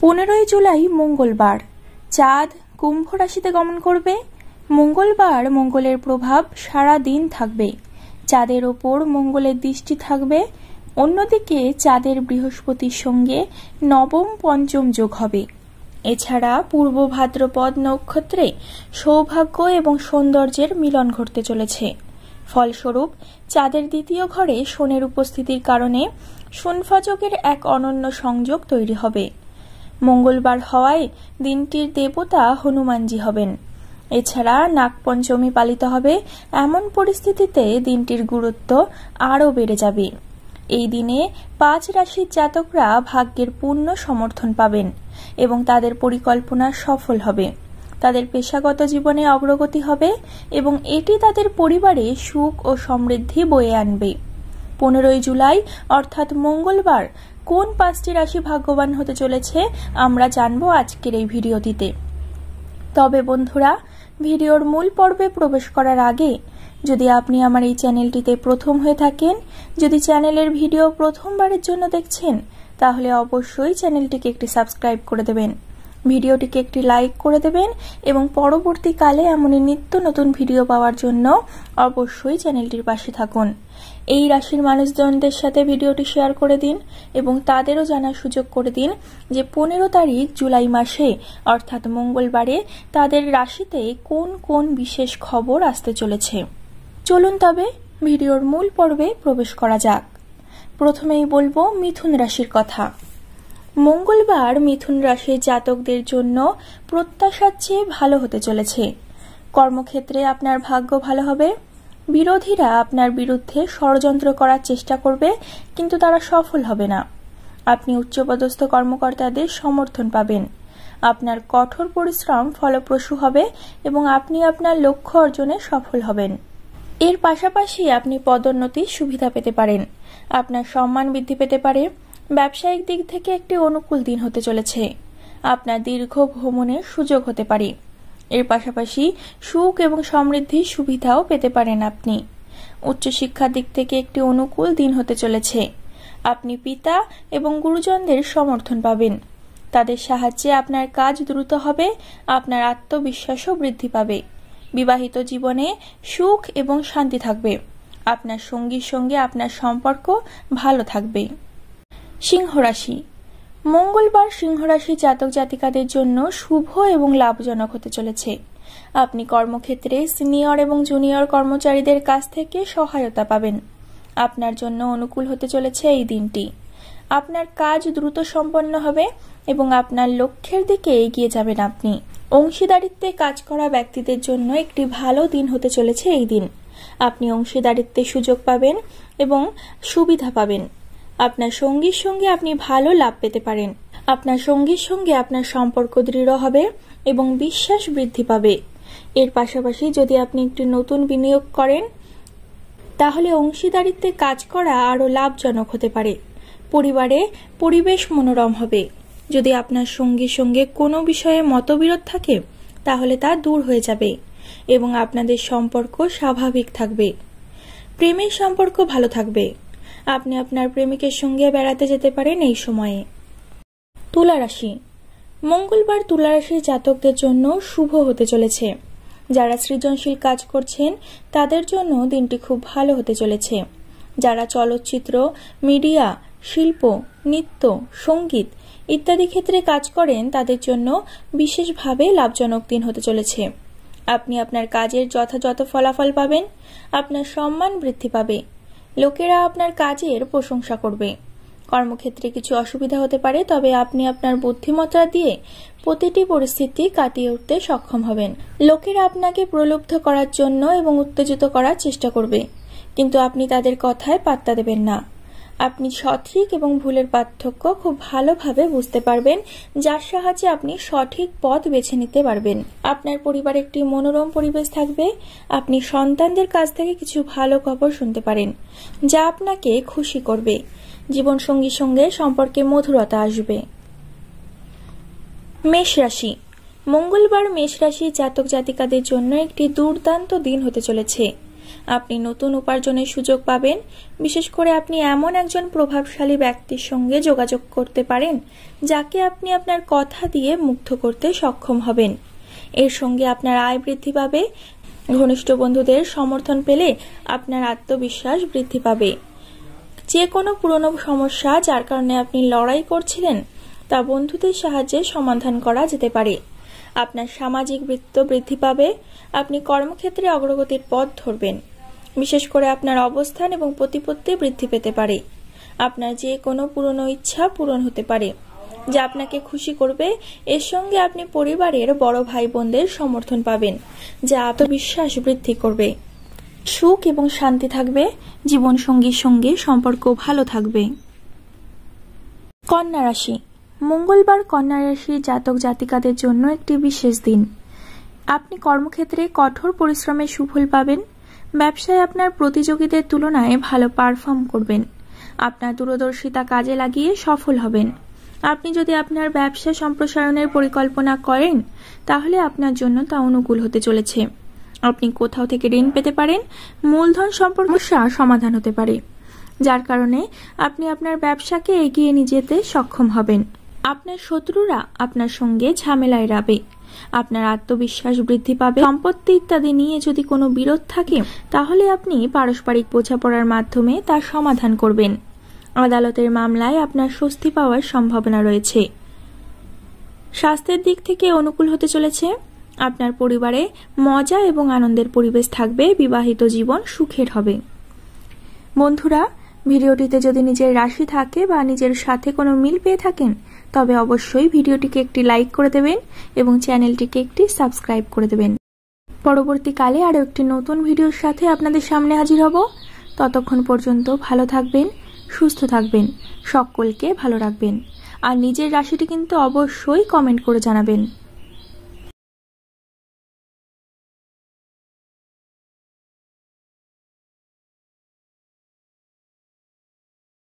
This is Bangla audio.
15 জুলাই মঙ্গলবার। চাঁদ কুম্ভ রাশিতে গমন করবে। মঙ্গলবার মঙ্গলের প্রভাব সারা দিন থাকবে। চাঁদের ওপর মঙ্গলের দৃষ্টি থাকবে। অন্যদিকে চাঁদের বৃহস্পতির সঙ্গে নবম পঞ্চম যোগ হবে। এছাড়া পূর্ব ভাদ্রপদ নক্ষত্রে সৌভাগ্য এবং সৌন্দর্যের মিলন ঘটতে চলেছে। ফলস্বরূপ চাঁদের দ্বিতীয় ঘরে শনির উপস্থিতির কারণে শূন্যযোগের এক অনন্য সংযোগ তৈরি হবে। মঙ্গলবার হওয়ায় দিনটির দেবতা হনুমানজি হবেন। এছাড়া নাগপঞ্চমী পালিত হবে। এমন পরিস্থিতিতে দিনটির গুরুত্ব আরও বেড়ে যাবে। এই দিনে 5 রাশির জাতকরা ভাগ্যের পূর্ণ সমর্থন পাবেন এবং তাদের পরিকল্পনা সফল হবে। তাদের পেশাগত জীবনে অগ্রগতি হবে এবং এটি তাদের পরিবারে সুখ ও সমৃদ্ধি বয়ে আনবে। 15 জুলাই অর্থাৎ মঙ্গলবার কোন 5টি রাশি ভাগ্যবান হতে চলেছে আমরা জানবো আজকের এই ভিডিওটিতে। তবে বন্ধুরা, ভিডিওর মূল পর্বে প্রবেশ করার আগে যদি আপনি আমার এই চ্যানেলটিতে প্রথম হয়ে থাকেন, যদি চ্যানেলের ভিডিও প্রথমবারের জন্য দেখছেন, তাহলে অবশ্যই চ্যানেলটিকে একটি সাবস্ক্রাইব করে দেবেন, ভিডিওটিকে একটি লাইক করে দেবেন এবং পরবর্তীকালে এমনই নিত্য নতুন ভিডিও পাওয়ার জন্য অবশ্যই চ্যানেলটির পাশে থাকুন। এই রাশির মানুষজনদের সাথে ভিডিওটি শেয়ার করে দিন এবং তাদেরও জানার সুযোগ করে দিন যে 15 তারিখ জুলাই মাসে অর্থাৎ মঙ্গলবারে তাদের রাশিতে কোন কোন বিশেষ খবর আসতে চলেছে। চলুন তবে ভিডিওর মূল পর্বে প্রবেশ করা যাক। প্রথমেই বলবো মিথুন রাশির কথা। মঙ্গলবার মিথুন রাশির জাতকদের জন্য প্রত্যাশার চেয়ে ভালো হতে চলেছে। কর্মক্ষেত্রে আপনার ভাগ্য ভালো হবে। বিরোধীরা আপনার বিরুদ্ধে ষড়যন্ত্র করার চেষ্টা করবে, কিন্তু তারা সফল হবে না। আপনি উচ্চপদস্থ কর্মকর্তাদের সমর্থন পাবেন। আপনার কঠোর পরিশ্রম ফলপ্রসূ হবে এবং আপনি আপনার লক্ষ্য অর্জনে সফল হবেন। এর পাশাপাশি আপনি পদোন্নতির সুবিধা পেতে পারেন। আপনার সম্মান বৃদ্ধি পেতে পারে। ব্যবসায়িক দিক থেকে একটি অনুকূল দিন হতে চলেছে। আপনার দীর্ঘ ভ্রমণের সুযোগ হতে পারে। এর পাশাপাশি সুখ এবং সমৃদ্ধির সুবিধাও পেতে পারেন আপনি। উচ্চশিক্ষার দিক থেকে একটি অনুকূল দিন হতে চলেছে। আপনি পিতা এবং গুরুজনদের সমর্থন পাবেন। তাদের সাহায্যে আপনার কাজ দ্রুত হবে। আপনার আত্মবিশ্বাসও বৃদ্ধি পাবে। বিবাহিত জীবনে সুখ এবং শান্তি থাকবে। আপনার সঙ্গীর সঙ্গে আপনার সম্পর্ক ভালো থাকবে। সিংহ রাশি। মঙ্গলবার সিংহ রাশি জাতক জাতিকাদের জন্য শুভ এবং লাভজনক হতে চলেছে। আপনি কর্মক্ষেত্রে সিনিয়র এবং জুনিয়র কর্মচারীদের কাছ থেকে সহায়তা পাবেন। আপনার জন্য অনুকূল হতে চলেছে এই দিনটি। আপনার কাজ দ্রুত সম্পন্ন হবে এবং আপনার লক্ষ্যের দিকে এগিয়ে যাবেন আপনি। অংশীদারিত্বে কাজ করা ব্যক্তিদের জন্য একটি ভালো দিন হতে চলেছে এই দিন। আপনি অংশীদারিত্বের সুযোগ পাবেন এবং সুবিধা পাবেন। আপনার সঙ্গীর সঙ্গে আপনি ভালো লাভ পেতে পারেন। আপনার সঙ্গীর সঙ্গে আপনার সম্পর্ক দৃঢ় হবে এবং বিশ্বাস বৃদ্ধি পাবে। এর পাশাপাশি যদি আপনি একটি নতুন বিনিয়োগ করেন, তাহলে অংশীদারিত্বে কাজ করা আরও লাভজনক হতে পারে। পরিবারে পরিবেশ মনোরম হবে। যদি আপনার সঙ্গীর সঙ্গে কোনো বিষয়ে মতবিরোধ থাকে, তাহলে তা দূর হয়ে যাবে এবং আপনাদের সম্পর্ক স্বাভাবিক থাকবে। প্রেমের সম্পর্ক ভালো থাকবে। আপনি আপনার প্রেমিকের সঙ্গে বেড়াতে যেতে পারেন এই সময়ে। তুলা রাশি। মঙ্গলবার তুলা রাশির জাতকদের জন্য শুভ হতে চলেছে। যারা সৃজনশীল কাজ করছেন তাদের জন্য দিনটি খুব ভালো হতে চলেছে। যারা চলচ্চিত্র, মিডিয়া, শিল্প, নৃত্য, সঙ্গীত ইত্যাদি ক্ষেত্রে কাজ করেন তাদের জন্য বিশেষভাবে লাভজনক দিন হতে চলেছে। আপনি আপনার কাজের যথাযথ ফলাফল পাবেন। আপনার সম্মান বৃদ্ধি পাবে। লোকেরা আপনার কাজের প্রশংসা করবে। কর্মক্ষেত্রে কিছু অসুবিধা হতে পারে, তবে আপনি আপনার বুদ্ধিমত্তা দিয়ে প্রতিটি পরিস্থিতি কাটিয়ে উঠতে সক্ষম হবেন। লোকেরা আপনাকে প্রলুব্ধ করার জন্য এবং উত্তেজিত করার চেষ্টা করবে, কিন্তু আপনি তাদের কথায় পাত্তা দেবেন না। আপনি সঠিক এবং ভুলের পার্থক্য খুব ভালোভাবে বুঝতে পারবেন, যার সাহায্যে আপনি সঠিক পথ বেছে নিতে পারবেন। আপনার পরিবারে একটি মনোরম পরিবেশ থাকবে। আপনি সন্তানদের কাছ থেকে কিছু ভালো খবর শুনতে পারেন, যা আপনাকে খুশি করবে। জীবনসঙ্গীর সঙ্গে সম্পর্কে মধুরতা আসবে। মেষ রাশি। মঙ্গলবার মেষ রাশি জাতক জাতিকাদের জন্য একটি দুর্দান্ত দিন হতে চলেছে। আপনি নতুন উপার্জনের সুযোগ পাবেন। বিশেষ করে আপনি এমন একজন প্রভাবশালী ব্যক্তির সঙ্গে যোগাযোগ করতে পারেন যাকে আপনি আপনার কথা দিয়ে মুগ্ধ করতে সক্ষম হবেন। এর সঙ্গে আপনার আয় বৃদ্ধি পাবে। ঘনিষ্ঠ বন্ধুদের সমর্থন পেলে আপনার আত্মবিশ্বাস বৃদ্ধি পাবে। যে কোনো পুরনো সমস্যা যার কারণে আপনি লড়াই করছিলেন তা বন্ধুদের সাহায্যে সমাধান করা যেতে পারে। আপনার সামাজিক বৃত্ত বৃদ্ধি পাবে। আপনি কর্মক্ষেত্রে অগ্রগতির পথ ধরবেন। বিশেষ করে আপনার অবস্থান এবং প্রতিপত্তি বৃদ্ধি পেতে পারে। আপনার যে কোনো পুরনো ইচ্ছা পূরণ হতে পারে যা আপনাকে খুশি করবে। এর সঙ্গে আপনি পরিবারের বড় ভাই বোনদের সমর্থন পাবেন যা আত্মবিশ্বাস বৃদ্ধি করবে। সুখ এবং শান্তি থাকবে। জীবন সঙ্গীর সঙ্গে সম্পর্ক ভালো থাকবে। কন্যা রাশি। মঙ্গলবার কন্যা রাশির জাতক জাতিকাদের জন্য একটি বিশেষ দিন। আপনি কর্মক্ষেত্রে কঠোর পরিশ্রমের সুফল পাবেন। ব্যবসায় আপনার প্রতিযোগীদের তুলনায় ভালো পারফর্ম করবেন। আপনার দূরদর্শিতা কাজে লাগিয়ে সফল হবেন। আপনি যদি আপনার ব্যবসা সম্প্রসারণের পরিকল্পনা করেন তাহলে আপনার জন্য তা অনুকূল হতে চলেছে। আপনি কোথাও থেকে ঋণ পেতে পারেন। মূলধন সমস্যা সমাধান হতে পারে, যার কারণে আপনি আপনার ব্যবসাকে এগিয়ে নিয়ে যেতে সক্ষম হবেন। আপনার শত্রুরা আপনার সঙ্গে ঝামেলায় এড়াবে। আপনার আত্মবিশ্বাস বৃদ্ধি পাবে। সম্পত্তি ইত্যাদি নিয়ে যদি কোনো বিরোধ থাকে তাহলে আপনি পারস্পরিক বোঝাপড়ার মাধ্যমে তার সমাধান করবেন। আদালতের মামলায় আপনার স্বস্তি পাওয়ার সম্ভাবনা রয়েছে। স্বাস্থ্যের দিক থেকে অনুকূল হতে চলেছে। আপনার পরিবারে মজা এবং আনন্দের পরিবেশ থাকবে। বিবাহিত জীবন সুখের হবে। বন্ধুরা, ভিডিওটিতে যদি নিজের রাশি থাকে বা নিজের সাথে কোনো মিল পেয়ে থাকেন তবে অবশ্যই ভিডিওটিকে একটি লাইক করে দেবেন এবং চ্যানেলটিকে একটি সাবস্ক্রাইব করে দেবেন। পরবর্তীকালে আরও একটি নতুন ভিডিওর সাথে আপনাদের সামনে হাজির হব। ততক্ষণ পর্যন্ত ভালো থাকবেন, সুস্থ থাকবেন, সকলকে ভালো রাখবেন। আর নিজের রাশিটি কিন্তু অবশ্যই কমেন্ট করে জানাবেন।